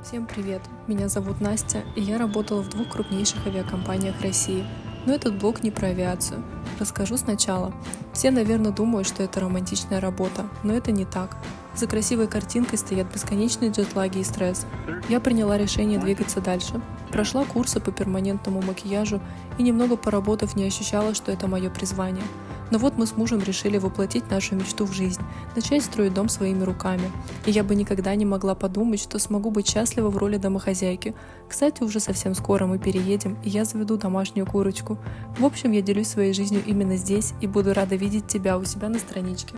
Всем привет! Меня зовут Настя, и я работала в двух крупнейших авиакомпаниях России. Но этот блог не про авиацию. Расскажу сначала. Все, наверное, думают, что это романтичная работа, но это не так. За красивой картинкой стоят бесконечные джетлаги и стресс. Я приняла решение двигаться дальше. Прошла курсы по перманентному макияжу и, немного поработав, не ощущала, что это мое призвание. Но вот мы с мужем решили воплотить нашу мечту в жизнь, начать строить дом своими руками. И я бы никогда не могла подумать, что смогу быть счастлива в роли домохозяйки. Кстати, уже совсем скоро мы переедем, и я заведу домашнюю курочку. В общем, я делюсь своей жизнью именно здесь и буду рада видеть тебя у себя на страничке.